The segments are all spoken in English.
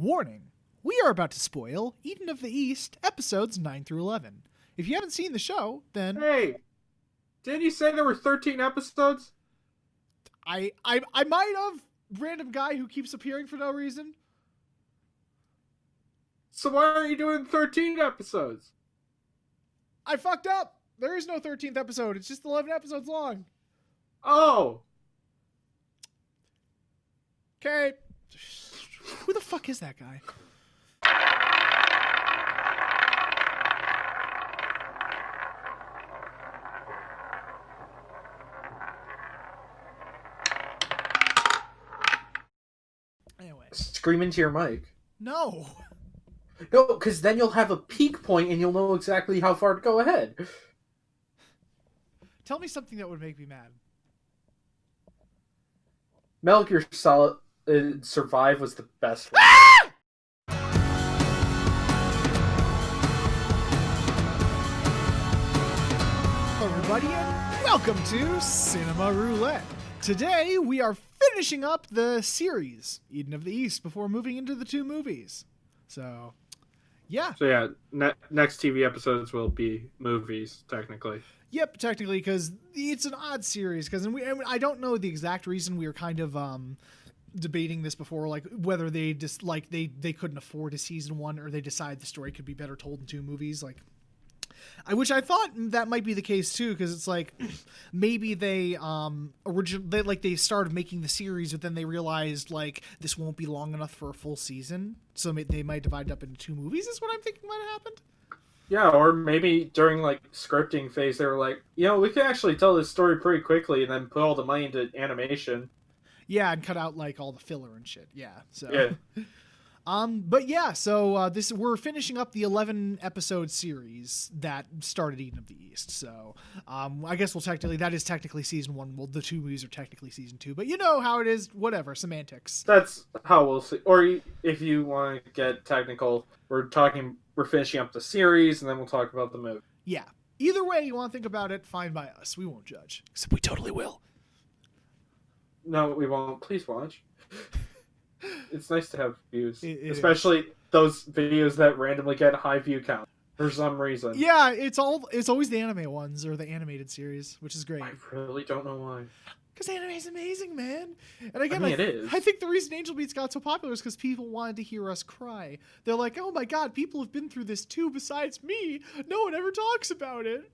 Warning, we are about to spoil Eden of the East, episodes 9 through 11. If you haven't seen the show, then... Hey, didn't you say there were 13 episodes? I might have. Random guy who keeps appearing for no reason. So why aren't you doing 13 episodes? I fucked up. There is no 13th episode. It's just 11 episodes long. Oh. Okay. Who the fuck is that guy? Anyway. Scream into your mic. No. No, because then you'll have a peak point and you'll know exactly how far to go ahead. Tell me something that would make me mad. Metal Gear Solid Survive was the best one. Hello everybody and welcome to Cinema Roulette. Today we are finishing up the series, Eden of the East, before moving into the two movies. So, yeah. So yeah, next TV episodes will be movies, technically. Yep, technically, because it's an odd series. Because I don't know the exact reason we were kind of debating this before, like whether they just like they couldn't afford a season one, or they decided the story could be better told in two movies. Like, which I thought that might be the case too, because it's like maybe they they started making the series, but then they realized like this won't be long enough for a full season, so they might divide it up into two movies. Is what I'm thinking might have happened. Yeah, or maybe during like scripting phase, they were like, we can actually tell this story pretty quickly, and then put all the money into animation. Yeah, and cut out like all the filler and shit. Yeah. So. Yeah. But yeah, so we're finishing up the 11 episode series that started Eden of the East. So I guess that is technically season one. Well, the two movies are technically season two, but you know how it is. Whatever, semantics. That's how we'll see. Or if you want to get technical, we're finishing up the series, and then we'll talk about the movie. Yeah. Either way you want to think about it, fine by us. We won't judge. Except we totally will. No, we won't. Please watch. It's nice to have views, especially those videos that randomly get high view count for some reason. Yeah, it's always the anime ones or the animated series, which is great. I really don't know why. Because anime is amazing, man. And again, it is. I think the reason Angel Beats got so popular is because people wanted to hear us cry. They're like, oh my god, people have been through this too besides me. No one ever talks about it.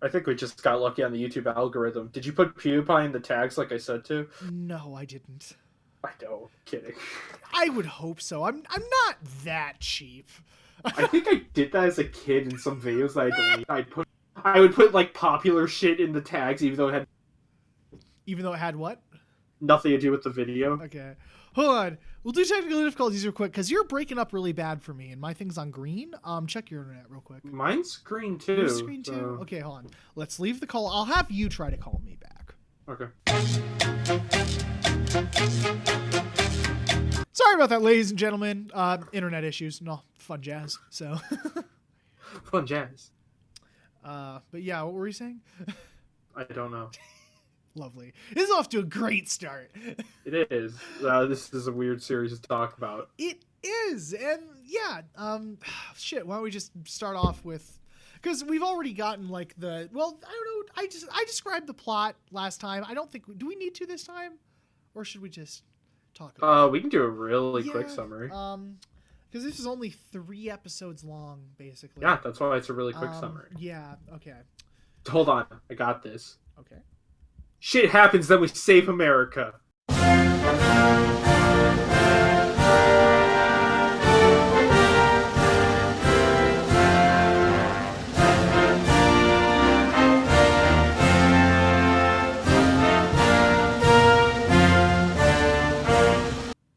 I think we just got lucky on the YouTube algorithm. Did you put PewDiePie in the tags like I said to? No, I didn't. I know, kidding. I would hope so. I'm not that cheap. I think I did that as a kid in some videos that I deleted. I would put like popular shit in the tags, even though it had what? Nothing to do with the video. Okay, hold on. We'll do technical difficulties real quick because you're breaking up really bad for me, and my thing's on green. Check your internet real quick. Mine's green too. Yours green too. Okay, hold on. Let's leave the call. I'll have you try to call me back. Okay. Sorry about that, ladies and gentlemen. Internet issues. No, fun jazz. So. Fun jazz. But yeah, what were you saying? I don't know. Lovely. This is off to a great start. It is. This is a weird series to talk about. It is. And yeah, shit, why don't we just start off with... Because we've already gotten like I don't know, I described the plot last time. I don't think... Do we need to this time? Or should we just talk about it? We can do a really quick summary. Because this is only 3 episodes long, basically. Yeah, that's why it's a really quick summary. Yeah, okay. Hold on, I got this. Okay. Shit happens, then we save America.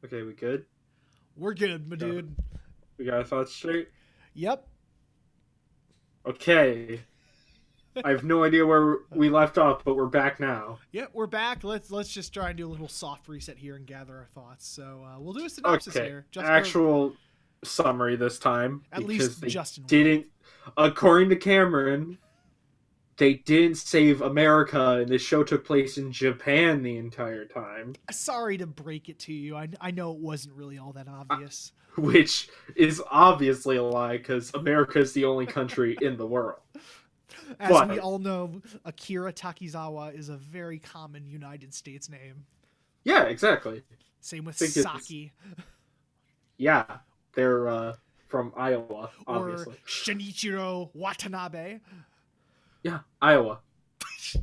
Okay, we good? We're good, my dude. We got our thoughts straight? Yep. Okay. I have no idea where we left off, but we're back now. Yep, we're back. Let's just try and do a little soft reset here and gather our thoughts. So we'll do a synopsis here. Actual summary this time. At least Justin didn't, according to Cameron, they didn't save America, and this show took place in Japan the entire time. Sorry to break it to you. I know it wasn't really all that obvious. Which is obviously a lie, because America is the only country in the world. As we all know, Akira Takizawa is a very common United States name. Yeah, exactly. Same with Saki. Yeah, they're from Iowa, obviously. Or Shinichiro Watanabe. Yeah, Iowa. Is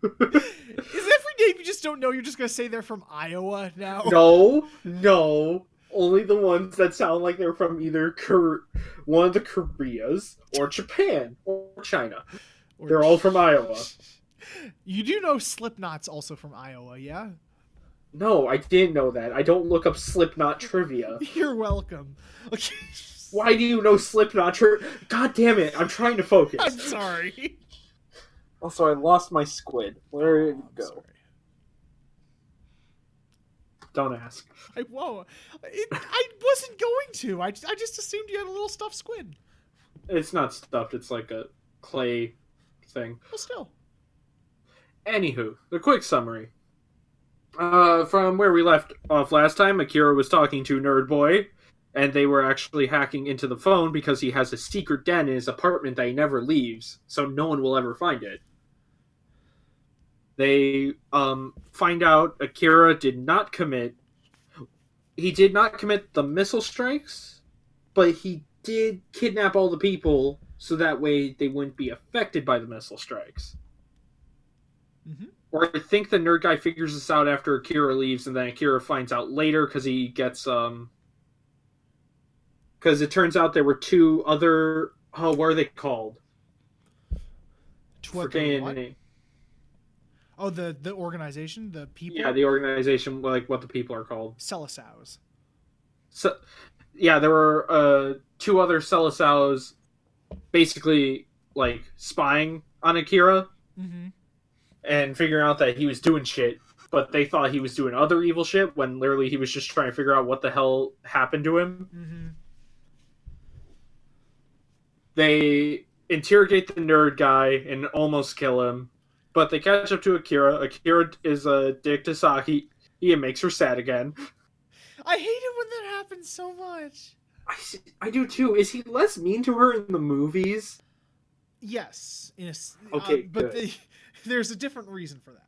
every name you just don't know, you're just going to say they're from Iowa now? No. Only the ones that sound like they're from either one of the Koreas, or Japan, or China. They're all from Iowa. You do know Slipknot's also from Iowa, yeah? No, I didn't know that. I don't look up Slipknot trivia. You're welcome. Okay. Why do you know Slipknot trivia? God damn it, I'm trying to focus. I'm sorry. Also, I lost my squid. Where did it go? Sorry. Don't ask. I wasn't going to. I just assumed you had a little stuffed squid. It's not stuffed. It's like a clay thing. Well, still. Anywho, the quick summary. From where we left off last time, Akira was talking to Nerd Boy, and they were actually hacking into the phone because he has a secret den in his apartment that he never leaves, so no one will ever find it. They find out Akira did not commit the missile strikes, but he did kidnap all the people so that way they wouldn't be affected by the missile strikes. Mm-hmm. Or I think the nerd guy figures this out after Akira leaves, and then Akira finds out later because he gets because it turns out there were two other what are they called? What? Oh, the organization, the people. Yeah, the organization, like what the people are called. Seleçãos. So, yeah, there were two other Seleçãos, basically like spying on Akira, and figuring out that he was doing shit, but they thought he was doing other evil shit when literally he was just trying to figure out what the hell happened to him. Mm-hmm. They interrogate the nerd guy and almost kill him. But they catch up to Akira. Akira is a dick to Saki. He makes her sad again. I hate it when that happens so much. I do too. Is he less mean to her in the movies? Yes. Okay, but there's a different reason for that.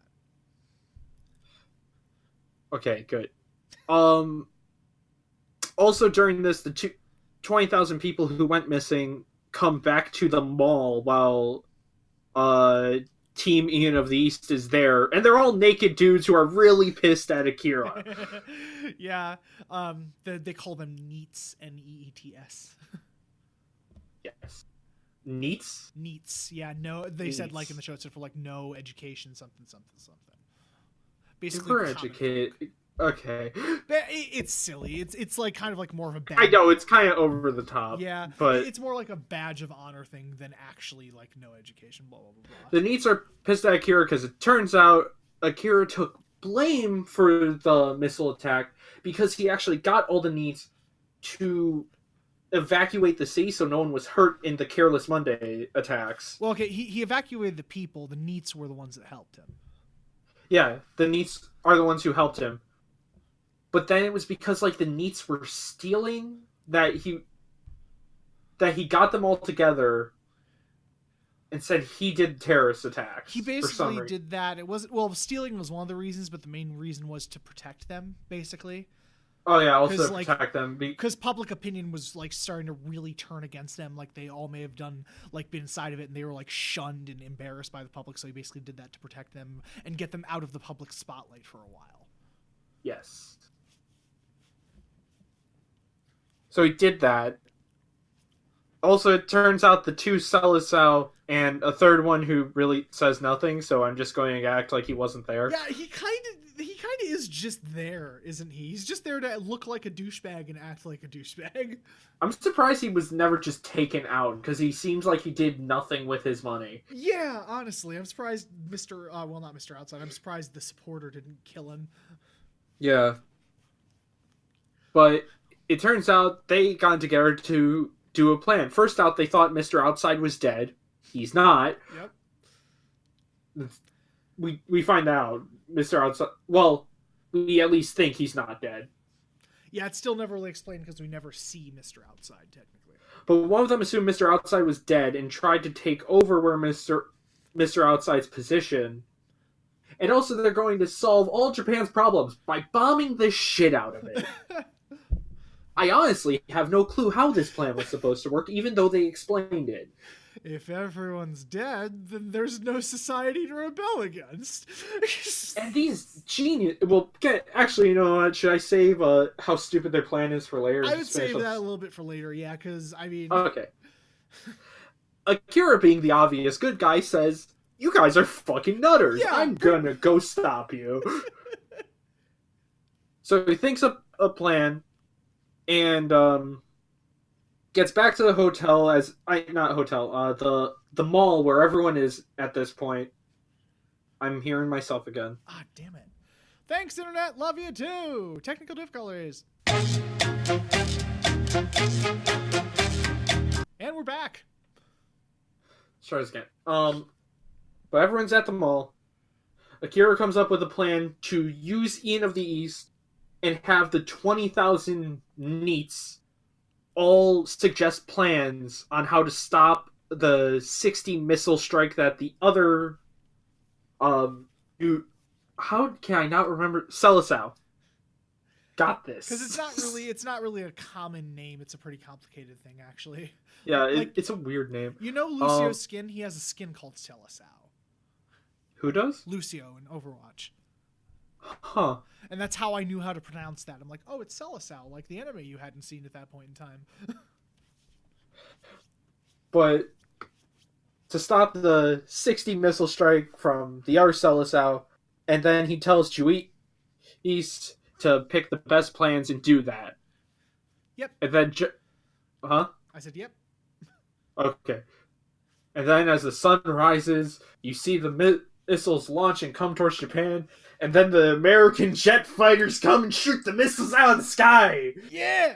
Okay, good. Also, during this, the 20,000 people who went missing come back to the mall while Team Ian of the East is there, and they're all naked dudes who are really pissed at Akira. Yeah, they call them NEETs, Neets. Yes. Neets? NEETs, yeah. No, they said Neets. like in the show it stood for like no education, something. Basically, We're educated. Okay. It's silly. It's like kind of like more of a badge. I know, it's kind of over the top. Yeah, but it's more like a badge of honor thing than actually like no education, blah, blah, blah, blah. The Neets are pissed at Akira because it turns out Akira took blame for the missile attack because he actually got all the Neets to evacuate the city so no one was hurt in the Careless Monday attacks. Well, okay, he evacuated the people. The Neets were the ones that helped him. Yeah, the Neets are the ones who helped him. But then it was because like the Neets were stealing that he got them all together and said he did terrorist attacks. He basically did that. It wasn't stealing was one of the reasons, but the main reason was to protect them, basically. Oh yeah, also to protect them because public opinion was like starting to really turn against them. Like they all may have been inside of it, and they were like shunned and embarrassed by the public. So he basically did that to protect them and get them out of the public spotlight for a while. Yes. So he did that. Also, it turns out the two Seleção and a third one who really says nothing, so I'm just going to act like he wasn't there. Yeah, he kind of is just there, isn't he? He's just there to look like a douchebag and act like a douchebag. I'm surprised he was never just taken out, because he seems like he did nothing with his money. Yeah, honestly, I'm surprised not Mr. Outside, I'm surprised the supporter didn't kill him. Yeah. But it turns out they got together to do a plan. First out, they thought Mr. Outside was dead. He's not. Yep. we find out Mr. Outside. Well, we at least think he's not dead. Yeah, it's still never really explained because we never see Mr. Outside technically. But one of them assumed Mr. Outside was dead and tried to take over where Mr. Outside's position. And also, they're going to solve all Japan's problems by bombing the shit out of it. I honestly have no clue how this plan was supposed to work, even though they explained it. If everyone's dead, then there's no society to rebel against. And these genius... Well, actually, you know what? Should I save how stupid their plan is for later? I would save that a little bit for later, yeah, because, I mean... Okay. Akira, being the obvious good guy, says, "You guys are fucking nutters. Yeah. I'm gonna go stop you." So he thinks up a plan and gets back to the hotel the mall where everyone is at this point. I'm hearing myself again. Ah, damn it. Thanks, Internet. Love you too. Technical difficulties. And we're back. Let's try this again. But everyone's at the mall. Akira comes up with a plan to use Ian of the East and have the 20,000 NEETs all suggest plans on how to stop the 60 missile strike that the other how can I not remember? Seleção got this. Because it's not really a common name. It's a pretty complicated thing, actually. Yeah, it's a weird name. You know Lucio's skin? He has a skin called Seleção. Who does? Lucio in Overwatch. Huh. And that's how I knew how to pronounce that. I'm like, oh, it's Seleção, like the enemy you hadn't seen at that point in time. But to stop the 60 missile strike from the other Seleção, and then he tells Juiz to pick the best plans and do that. Yep. And then... Huh? I said, yep. Okay. And then as the sun rises, you see the missiles launch and come towards Japan, and then the American jet fighters come and shoot the missiles out of the sky! Yeah!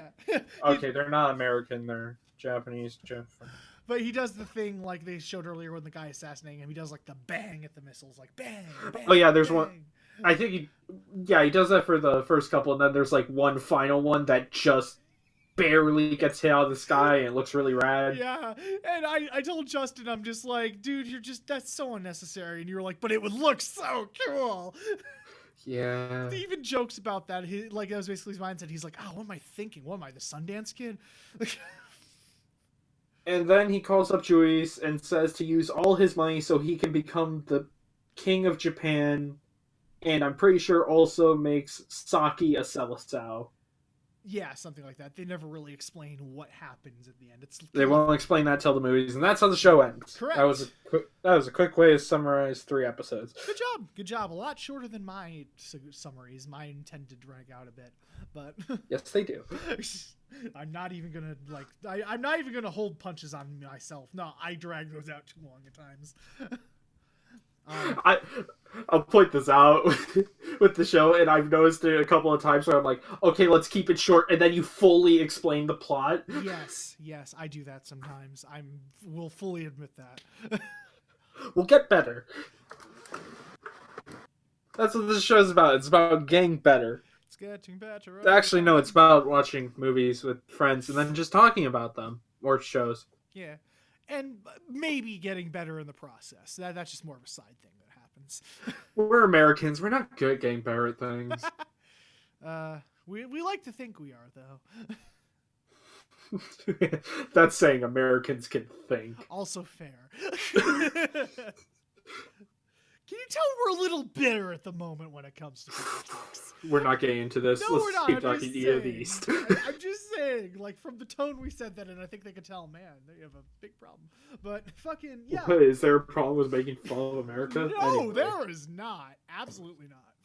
Okay, they're not American, they're Japanese jet fighters. But he does the thing like they showed earlier when the guy assassinating him. He does like the bang at the missiles, like bang, bang. Oh yeah, there's bang. one. I think he does that for the first couple, and then there's like one final one that just barely gets hit out of the sky and it looks really rad. Yeah, and I told Justin, I'm just like, dude, that's so unnecessary. And you were like, but it would look so cool. Yeah. He even jokes about that. That was basically his mindset. He's like, oh, what am I thinking? What am I, the Sundance Kid? And then he calls up Juiz and says to use all his money so he can become the king of Japan, and I'm pretty sure also makes Saki a Seleção. Yeah, something like that. They never really explain what happens at the end. They won't explain that till the movies, and that's how the show ends. Correct. That was a quick way to summarize 3 episodes. Good job. A lot shorter than my summaries. Mine tend to drag out a bit, but yes, they do. I'm not even gonna hold punches on myself. No, I drag those out too long at times. I'll point this out with the show, and I've noticed it a couple of times where I'm like, okay, let's keep it short, and then you fully explain the plot. Yes, I do that sometimes. Will fully admit that. We'll get better. That's what this show's about. It's about getting better. It's getting better. Actually, no, it's about watching movies with friends and then just talking about them, or shows. Yeah. And maybe getting better in the process. That's just more of a side thing that happens. We're Americans. We're not good at getting better at things. We like to think we are, though. That's saying Americans can think. Also fair. Can you tell we're a little bitter at the moment when it comes to politics? We're not getting into this. No, Let's we're not. keep talking Ian of the East. I'm just saying, from the tone we said that, and I think they could tell, man, they have a big problem. But fucking, yeah. What, is there a problem with making fun of America? No, anyway. there is not. Absolutely not.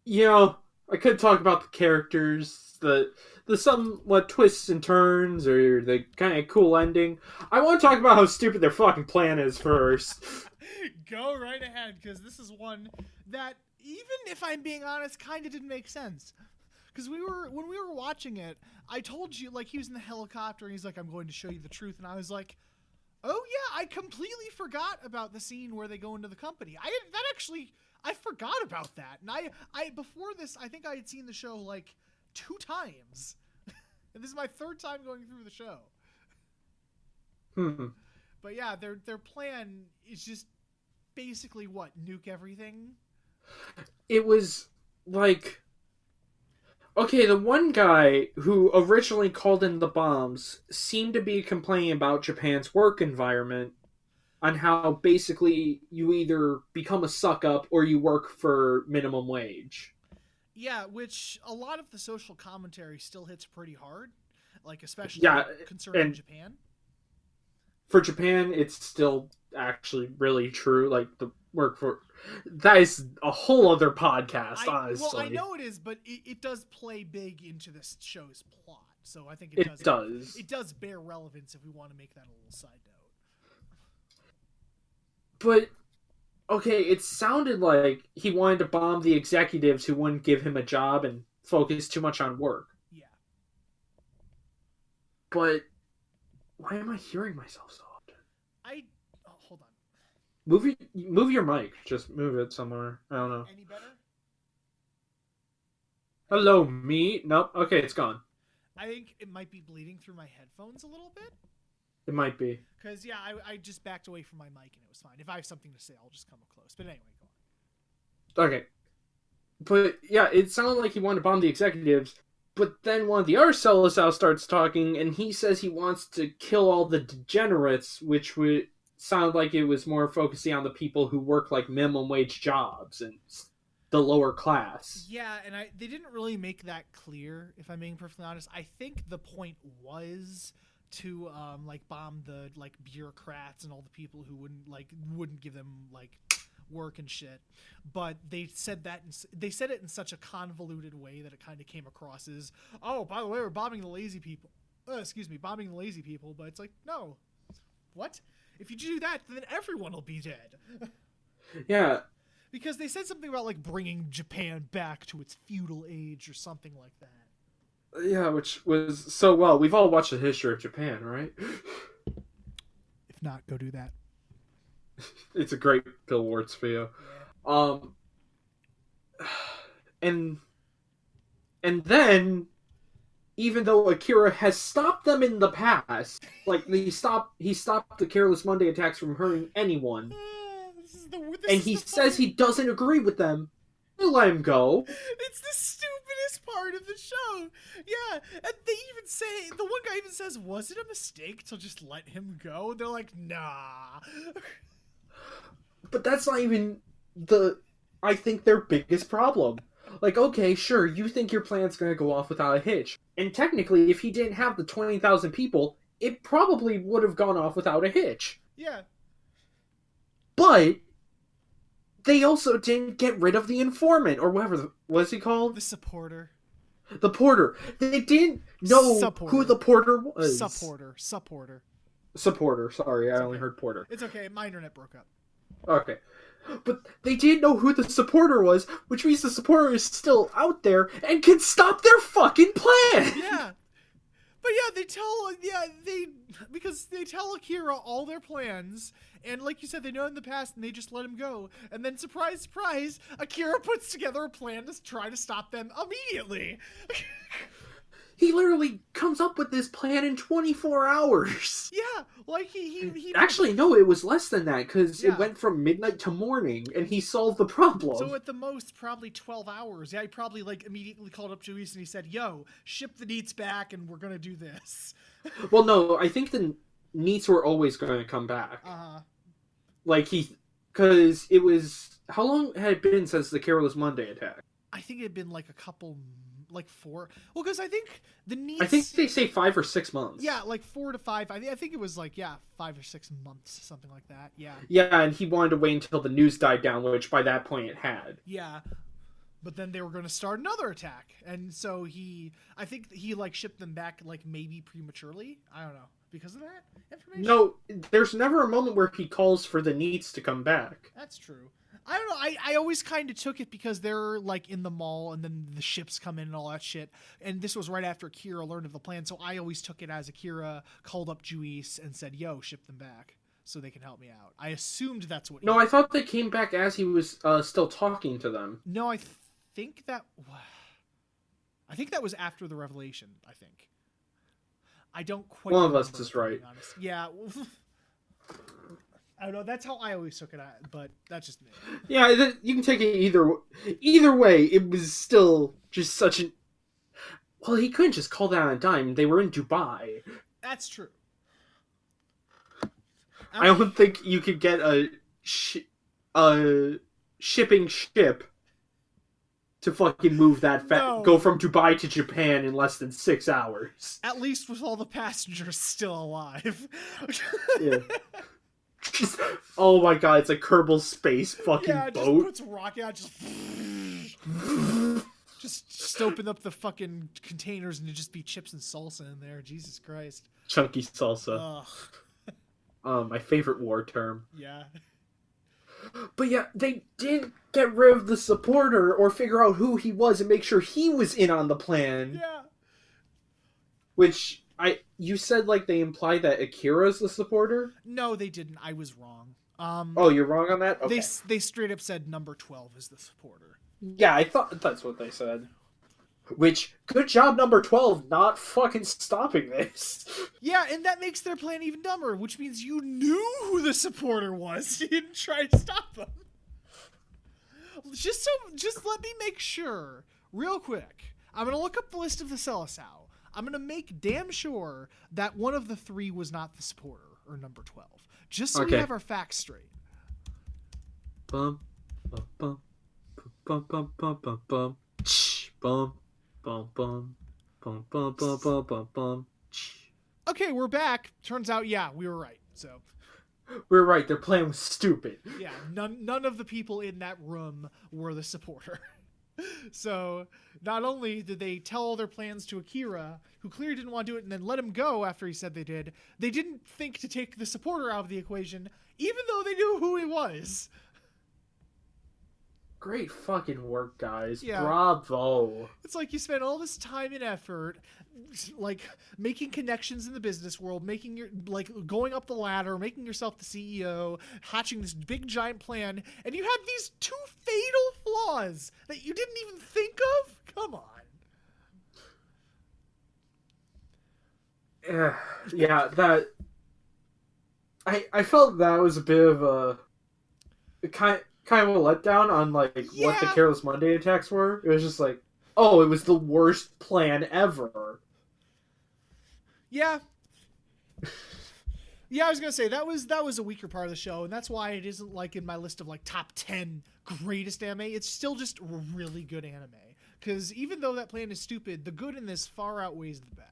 You know, I could talk about the characters, the somewhat twists and turns, or the kind of cool ending. I want to talk about how stupid their fucking plan is first. Go right ahead, because this is one that, even if I'm being honest, kind of didn't make sense. Because when we were watching it, I told you, he was in the helicopter, and he's like, I'm going to show you the truth, and I was like, Oh yeah, I completely forgot about the scene where they go into the company. I forgot about that. And I before this, I think I had seen the show like 2 times. And this is my 3rd time going through the show. But yeah, their plan is just basically what? Nuke everything? It was like, okay, the one guy who originally called in the bombs seemed to be complaining about Japan's work environment, on how basically you either become a suck-up or you work for minimum wage. Yeah, which a lot of the social commentary still hits pretty hard, like especially concerning Japan. For Japan, it's still actually really true. Like, the work for... That is a whole other podcast, honestly. Well, I know it is, but it does play big into this show's plot. So I think it does. It does bear relevance if we want to make that a little side note. But, okay, it sounded like he wanted to bomb the executives who wouldn't give him a job and focus too much on work. Yeah. But, why am I hearing myself so often? Hold on. Move your mic. Just move it somewhere. I don't know. Any better? Hello, me? Nope. Okay, it's gone. I think it might be bleeding through my headphones a little bit. It might be. Because, yeah, I just backed away from my mic and it was fine. If I have something to say, I'll just come up close. But anyway, go on. Okay. But, yeah, it sounded like he wanted to bomb the executives, but then one of the other Seleção starts talking, and he says he wants to kill all the degenerates, which would sound like it was more focusing on the people who work, like, minimum wage jobs and the lower class. Yeah, and they didn't really make that clear, if I'm being perfectly honest. I think the point was to bomb the bureaucrats and all the people who wouldn't give them work and shit, but they said it in such a convoluted way that it kind of came across as, oh, by the way, we're bombing the lazy people. Bombing the lazy people. But it's like, no, what? If you do that, then everyone will be dead. Yeah, because they said something about bringing Japan back to its feudal age or something like that. Yeah, which was so, well, we've all watched the history of Japan, right? If not, go do that. It's a great Bill Warts video. Yeah. And then, even though Akira has stopped them in the past, he stopped the Careless Monday attacks from hurting anyone, and he says he doesn't agree with them, they let him go. It's the stupidest part of the show. Yeah, and they even say, the one guy even says, was it a mistake to just let him go? They're like, nah. But that's not even I think, their biggest problem. Like, okay, sure, you think your plan's gonna go off without a hitch. And technically, if he didn't have the 20,000 people, it probably would have gone off without a hitch. Yeah. But they also didn't get rid of the informant, or whatever, what's he called? The supporter. The porter. They didn't know who the porter was. Supporter, sorry, I only heard porter. It's okay, my internet broke up. Okay. But they didn't know who the supporter was, which means the supporter is still out there and can stop their fucking plan! Yeah. But yeah, because they tell Akira all their plans, and like you said, they know in the past, and they just let him go. And then, surprise, surprise, Akira puts together a plan to try to stop them immediately. He literally comes up with this plan in 24 hours. Yeah, he actually, no, it was less than that, because it went from midnight to morning, and he solved the problem. So at the most, probably 12 hours. Yeah, he probably immediately called up Juice and he said, yo, ship the neats back and we're gonna do this. Well, no, I think the neats were always going to come back. Uh-huh. Because it was, how long had it been since the Careless Monday attack? I think it had been a couple, 4. Well, because I think the needs... I think they say 5 or 6 months. Yeah, 4 to 5. I think it was 5 or 6 months, something like that. Yeah. Yeah, and he wanted to wait until the news died down, which by that point it had. Yeah. But then they were going to start another attack. And so I think he shipped them back maybe prematurely. I don't know. Because of that information? No, there's never a moment where he calls for the neats to come back. That's true. I don't know. I always kind of took it because they're like in the mall and then the ships come in and all that shit. And this was right after Akira learned of the plan. So I always took it as Akira called up Juice and said, yo, ship them back so they can help me out. I assumed that's what. No, I thought they came back as he was still talking to them. No, I think that was after the revelation, I think. I don't quite One remember, of us is right. Yeah. I don't know. That's how I always took it, but that's just me. Yeah, you can take it either way. It was still just such an. Well, he couldn't just call that on a dime. They were in Dubai. That's true. I don't think you could get a shipping ship to fucking move that go from Dubai to Japan in less than 6 hours. At least with all the passengers still alive. Yeah. Just, oh my god, it's a Kerbal Space fucking boat. Just puts rocket out, just open up the fucking containers and it'd just be chips and salsa in there. Jesus Christ. Chunky salsa. My favorite war term. Yeah. But yeah, they didn't get rid of the supporter or figure out who he was and make sure he was in on the plan. Yeah. Which you said like they implied that Akira's the supporter? No, they didn't. I was wrong. Oh, you're wrong on that? Okay. They straight up said number 12 is the supporter. Yeah, I thought that's what they said. Which, good job number 12 not fucking stopping this. Yeah, and that makes their plan even dumber, which means you knew who the supporter was. You didn't try to stop them. Just let me make sure, real quick. I'm going to look up the list of the Seleção. I'm going to make damn sure that one of the three was not the supporter, or number 12. Just so we have our facts straight. Bum, bum, bum, bum, bum, bum, bum, bum, bum. Bum, bum, bum, bum, bum, bum, bum, bum. Okay, we're back. Turns out, yeah, we were right. So we're right. Their plan was stupid. Yeah, none of the people in that room were the supporter. So not only did they tell all their plans to Akira, who clearly didn't want to do it, and then let him go after he said they didn't think to take the supporter out of the equation, even though they knew who he was. Great fucking work, guys. Yeah. Bravo. It's like you spent all this time and effort, like, making connections in the business world, going up the ladder, making yourself the CEO, hatching this big giant plan, and you had these two fatal flaws that you didn't even think of? Come on. Yeah, that... I felt that was a bit of a... kind of a letdown on what the Careless Monday attacks were. It was just like, oh, it was the worst plan ever. Yeah. Yeah, I was gonna say that was a weaker part of the show, and that's why it isn't in my list of top 10 greatest anime. It's still just really good anime. Because even though that plan is stupid, the good in this far outweighs the bad.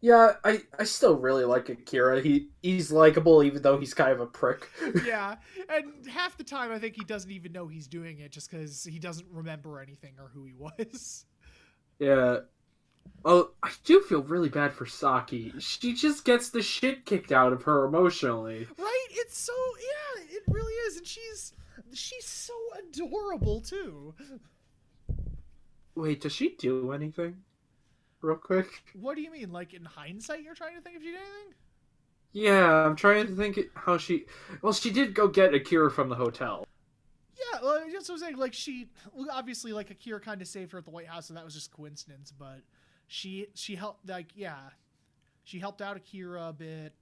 Yeah, I still really like Akira. He's likable even though he's kind of a prick. Yeah, and half the time I think he doesn't even know he's doing it just because he doesn't remember anything or who he was. Yeah. Oh, I do feel really bad for Saki. She just gets the shit kicked out of her emotionally. Right? It's so... Yeah, it really is. And she's so adorable, too. Wait, does she do anything? Real quick. What do you mean? In hindsight, you're trying to think if she did anything? Yeah, I'm trying to think how she... Well, she did go get Akira from the hotel. Yeah, well, that's what I was saying. Obviously, Akira kind of saved her at the White House, so that was just coincidence, but she helped, she helped out Akira a bit.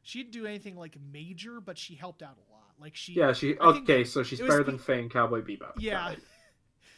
She didn't do anything, major, but she helped out a lot. So she's better than Faye and Cowboy Bebop. Yeah.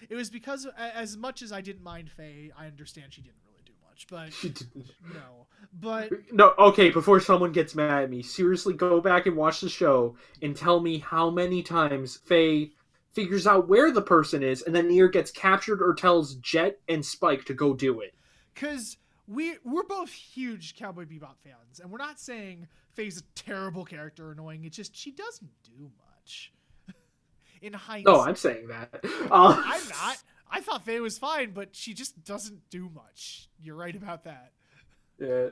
It was because, as much as I didn't mind Faye, I understand she didn't really do much, but... She didn't. No. But... No, okay, before someone gets mad at me, seriously go back and watch the show and tell me how many times Faye figures out where the person is and then either gets captured or tells Jet and Spike to go do it. Because we're both huge Cowboy Bebop fans, and we're not saying Faye's a terrible character or annoying, it's just she doesn't do much. In hindsight. No, I'm saying that. I'm not. I thought Faye was fine, but she just doesn't do much. You're right about that. Yeah.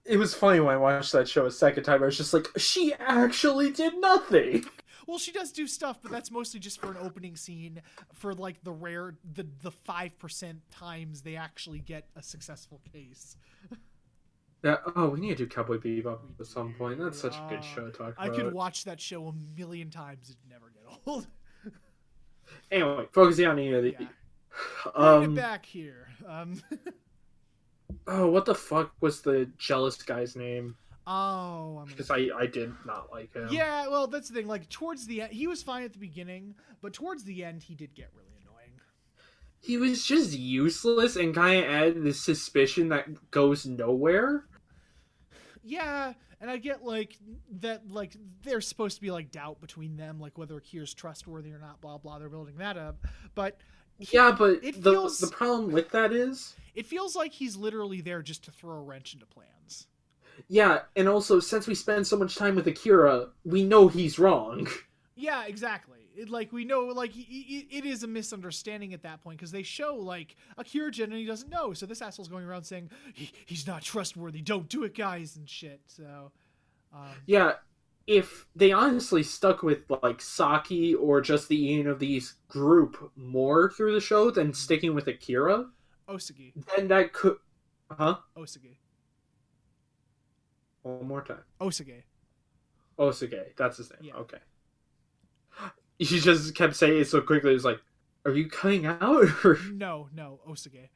it was funny when I watched that show a second time. I was just like, she actually did nothing. Well, she does do stuff, but that's mostly just for an opening scene for like the 5% times they actually get a successful case. Yeah. Oh, we need to do Cowboy Bebop at some point. That's such a good show to talk about. I could watch that show a million times. It'd never get old. Anyway, focusing on the. Bring it back here. Oh, what the fuck was the jealous guy's name? Oh, because I did not like him. Yeah, well, that's the thing. Like towards the end, he was fine at the beginning, but towards the end, he did get really annoying. He was just useless and kind of added this suspicion that goes nowhere. Yeah, and I get like that. Like there's supposed to be like doubt between them, like whether Akira's trustworthy or not. Blah blah. They're building that up, but yeah, but the problem with that is it feels like he's literally there just to throw a wrench into plans. Yeah, and also since we spend so much time with Akira, we know he's wrong. Yeah, exactly. We know, like, it is a misunderstanding at that point, because they show, like, Akira genuinely doesn't know, so this asshole's going around saying, he's not trustworthy, don't do it, guys, and shit, so... Yeah, if they honestly stuck with, like, Saki or just the Ian of these group more through the show than sticking with Akira... Osagi. Then that could... Huh? Osagi. One more time. Osage, that's his name. Yeah. Okay. She just kept saying it so quickly. It was like, are you cutting out? Or... No, Osage.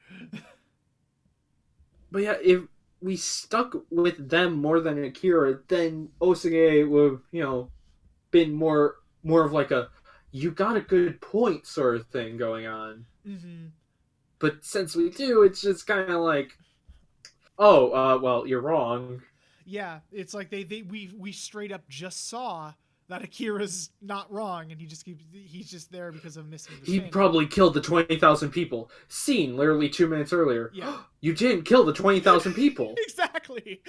But yeah, if we stuck with them more than Akira, then Osage would have, been more of like a, you got a good point sort of thing going on. Mm-hmm. But since we do, it's just kind of like, oh, well, you're wrong. Yeah, it's like we straight up just saw that Akira's not wrong, and he's just there because of misunderstanding. He probably killed the 20,000 people. Scene literally 2 minutes earlier. Yeah. You didn't kill the 20,000 people. Exactly.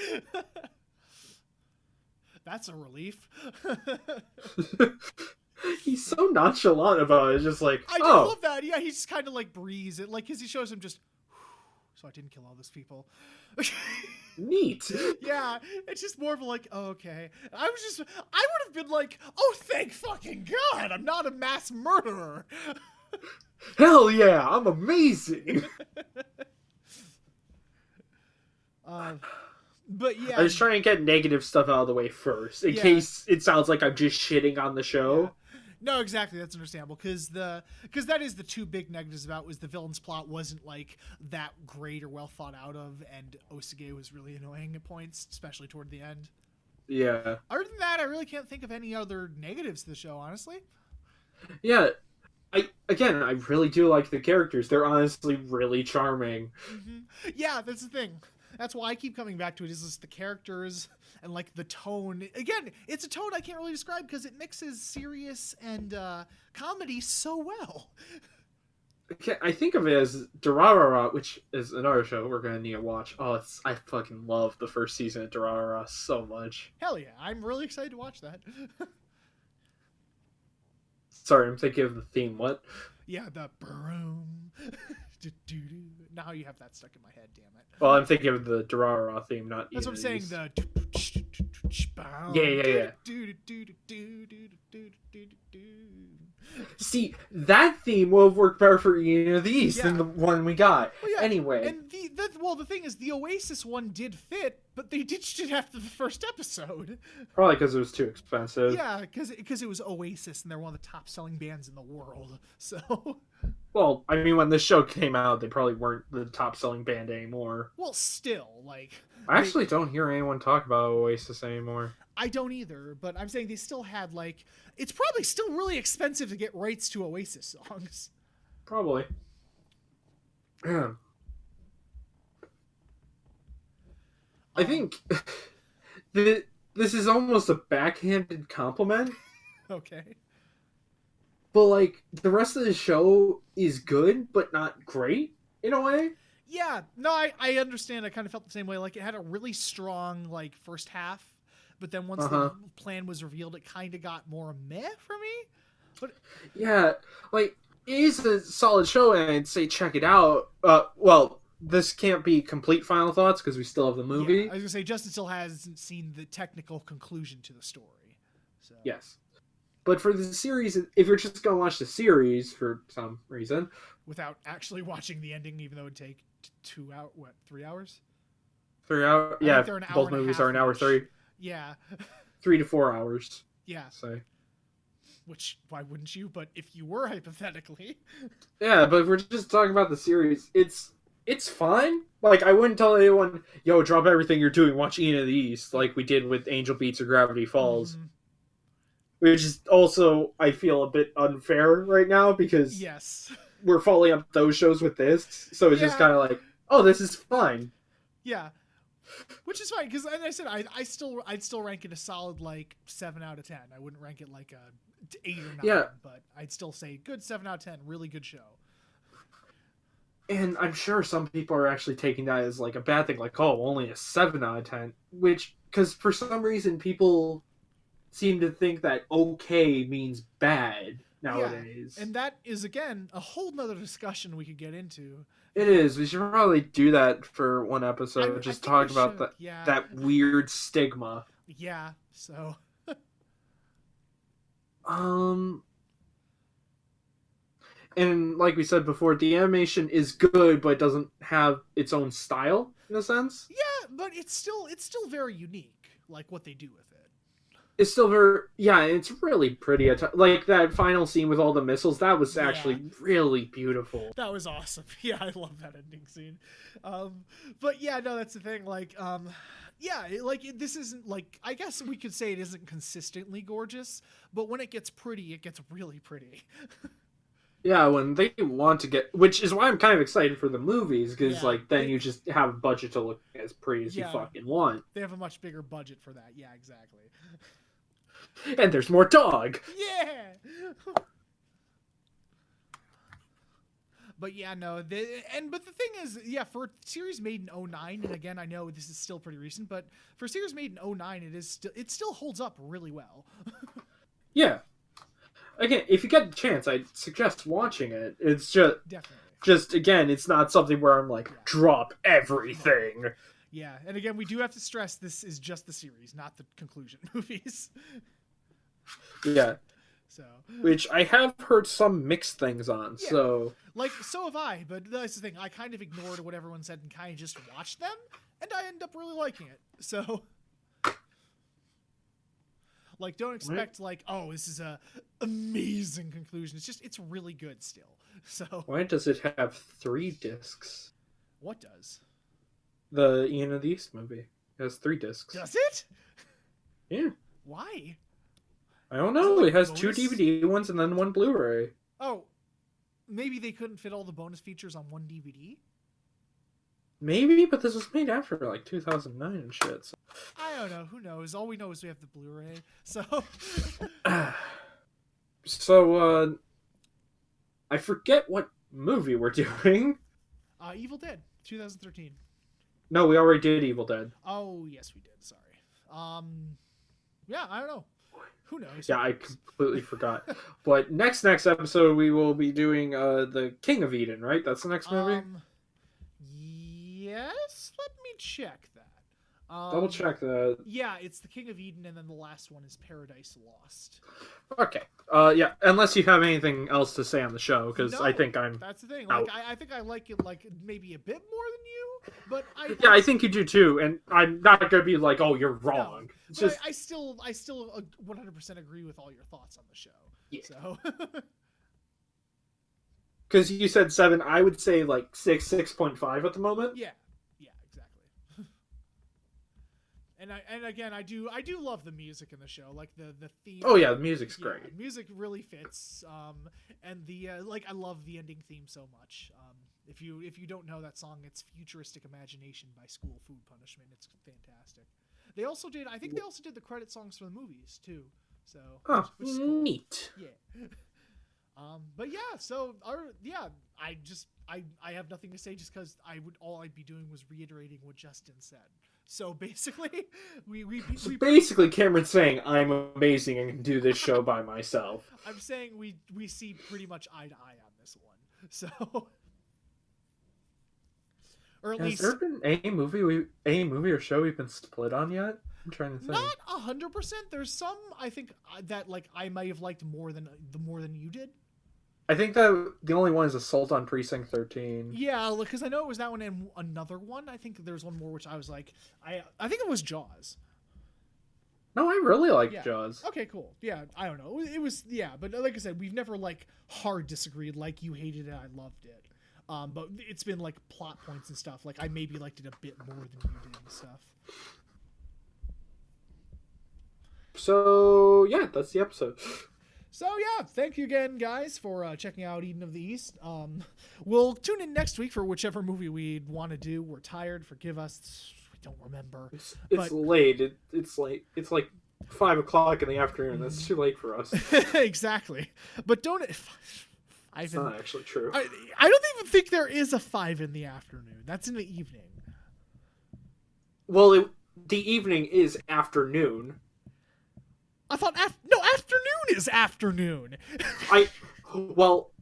That's a relief. He's so nonchalant about it. Just like, I do love that. Yeah, he just kind of like breathes it, like, because he shows him just. So I didn't kill all those people. Neat. Yeah, it's just more of a like, oh, okay. I would have been like, oh, thank fucking God, I'm not a mass murderer. Hell yeah, I'm amazing. But yeah. I was trying to get negative stuff out of the way first, in case it sounds like I'm just shitting on the show. Yeah. No, exactly. That's understandable because that is the two big negatives about was the villain's plot wasn't like that great or well thought out of, and Osage was really annoying at points, especially toward the end. Yeah. Other than that, I really can't think of any other negatives to the show, honestly. Yeah. I really do like the characters. They're honestly really charming. Mm-hmm. Yeah, that's the thing. That's why I keep coming back to it, is just the characters and like the tone. Again, it's a tone I can't really describe because it mixes serious and comedy so well. I think of it as Durarara, which is another show we're gonna need to watch. Oh, I fucking love the first season of Durarara so much. Hell yeah, I'm really excited to watch that. Sorry, I'm thinking of the theme. What? Yeah, the broom. Now you have that stuck in my head, damn it. Well, I'm thinking of the Durarara theme, not That's what I'm saying, the... Yeah. See, that theme will have worked better for Ian of the East than the one we got. Well, yeah. Anyway. And the thing is, the Oasis one did fit, but they ditched it after the first episode. Probably because it was too expensive. Yeah, because it was Oasis, and they're one of the top-selling bands in the world, so... Well, I mean, when this show came out, they probably weren't the top-selling band anymore. Well, still, like... I actually don't hear anyone talk about Oasis anymore. I don't either, but I'm saying they still had, like... It's probably still really expensive to get rights to Oasis songs. Probably. Yeah. I think this is almost a backhanded compliment. Okay. But, like, the rest of the show is good, but not great, in a way. Yeah, no, I understand. I kind of felt the same way. Like, it had a really strong, like, first half, but then once the plan was revealed, it kind of got more meh for me. But yeah, like, it is a solid show, and I'd say check it out. Well, this can't be complete final thoughts because we still have the movie. Yeah, I was gonna say Justin still hasn't seen the technical conclusion to the story. So Yes. But for the series, if you're just gonna watch the series for some reason, without actually watching the ending, even though it'd take 3 hours? 3 hours. I Yeah, think they're an hour both and a movies half are an hour each. 30. Yeah. 3 to 4 hours. Yeah. So. Which, why wouldn't you? But if you were, hypothetically. Yeah, but if we're just talking about the series, it's fine. Like, I wouldn't tell anyone, yo, drop everything you're doing, watch Ian of the East, like we did with Angel Beats or Gravity Falls. Mm-hmm. Which is also, I feel, a bit unfair right now, because Yes. we're following up those shows with this, so it's just kind of like, oh, this is fine. Yeah. Which is fine, because, as I said, I'd still rank it a solid, like, 7 out of 10. I wouldn't rank it like a 8 or 9, Yeah. but I'd still say good 7 out of 10, really good show. And I'm sure some people are actually taking that as, like, a bad thing, like, oh, only a 7 out of 10, which, because for some reason people seem to think that okay means bad nowadays. Yeah. And that is, again, a whole nother discussion we could get into. It is. We should probably do that for one episode. Just talk about that weird stigma. Yeah, so... And like we said before, the animation is good, but it doesn't have its own style, in a sense. Yeah, but it's still very unique, like, what they do with it. It's still very... Yeah, it's really pretty. Like, that final scene with all the missiles, that was actually really beautiful. That was awesome. Yeah, I love that ending scene. But yeah, no, that's the thing. Like, this isn't, like... I guess we could say it isn't consistently gorgeous, but when it gets pretty, it gets really pretty. Yeah, when they want to get... Which is why I'm kind of excited for the movies, because, then you just have a budget to look as pretty as you fucking want. They have a much bigger budget for that. Yeah, exactly. And there's more dog! Yeah! But yeah, no, but the thing is, yeah, for a series made in 09, and again, I know this is still pretty recent, but for a series made in 09, it still holds up really well. Yeah. Again, if you get the chance, I'd suggest watching it. It's Definitely. Again, it's not something where I'm like, drop everything. Yeah, and again, we do have to stress this is just the series, not the conclusion movies. Yeah. So. Which I have heard some mixed things on, so... Like, so have I, but that's the thing. I kind of ignored what everyone said and kind of just watched them, and I end up really liking it. So... Like, don't expect, this is a amazing conclusion. It's really good still. So... Why does it have 3 discs? What does? The Ian of the East movie. It has 3 discs. Does it? Yeah. Why? I don't know. It has 2 DVD ones and then 1 Blu-ray. Oh. Maybe they couldn't fit all the bonus features on 1 DVD? Maybe, but this was made after, 2009 and shit. So. I don't know. Who knows? All we know is we have the Blu-ray. So... I forget what movie we're doing. Evil Dead, 2013. No, we already did Evil Dead. Oh, yes, we did. Sorry. Yeah, I don't know. Who knows? Yeah, I completely forgot. But next episode, we will be doing the King of Eden, right? That's the next movie? Yes? Let me check that. Double check that. Yeah, it's the King of Eden, and then the last one is Paradise Lost. Okay. Yeah, unless you have anything else to say on the show, because I think I'm... That's the thing. Out. I think I like it, maybe a bit more than you, but I think you do too, and I'm not going to be like, oh, you're wrong. No, I still 100% agree with all your thoughts on the show. Yeah. So... Because you said 7, I would say 6, 6.5 at the moment. Yeah, exactly. And again, I do love the music in the show, like the theme. Oh yeah, the music's great. Music really fits. And the I love the ending theme so much. If you don't know that song, it's Futuristic Imagination by School Food Punishment. It's fantastic. They also did the credit songs for the movies too. So which is cool. Neat. Yeah. But yeah, so I have nothing to say just because all I'd be doing was reiterating what Justin said. So basically, we basically Cameron's saying I'm amazing and can do this show by myself. I'm saying we see pretty much eye to eye on this one. So, or at Has least there been any movie or show we've been split on yet? I'm trying to think. not 100%. There's some I think that like I might have liked more than you did. I think that the only one is Assault on Precinct 13. Yeah, because I know it was that one and another one. I think there's one more which I was like, I think it was Jaws. No, I really like Jaws. Okay, cool. Yeah, I don't know. It was, but like I said, we've never like hard disagreed. Like you hated it, I loved it. But it's been like plot points and stuff. Like I maybe liked it a bit more than you did and stuff. So yeah, that's the episode. So yeah, thank you again, guys, for checking out Eden of the East. We'll tune in next week for whichever movie we'd want to do. We're tired. Forgive us. We don't remember. It's late. It's late. It's like 5 o'clock in the afternoon. That's too late for us. Exactly. But don't. It's not actually true. I don't even think there is a 5 in the afternoon. That's in the evening. Well, the evening is afternoon. I thought afternoon is afternoon.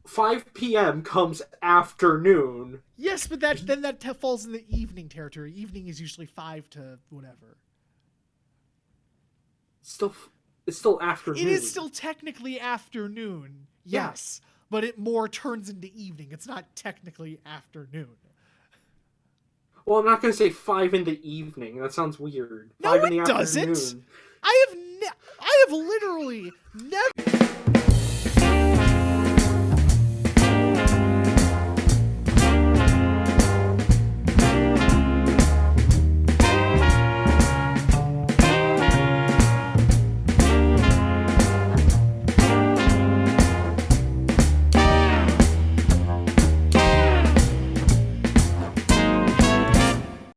5 p.m. comes afternoon. Yes, but that falls in the evening territory. Evening is usually 5 to whatever. It's still afternoon. It is still technically afternoon. Yes, but it more turns into evening. It's not technically afternoon. Well, I'm not going to say 5 in the evening. That sounds weird. No, 5 in the it doesn't. afternoon. I have literally never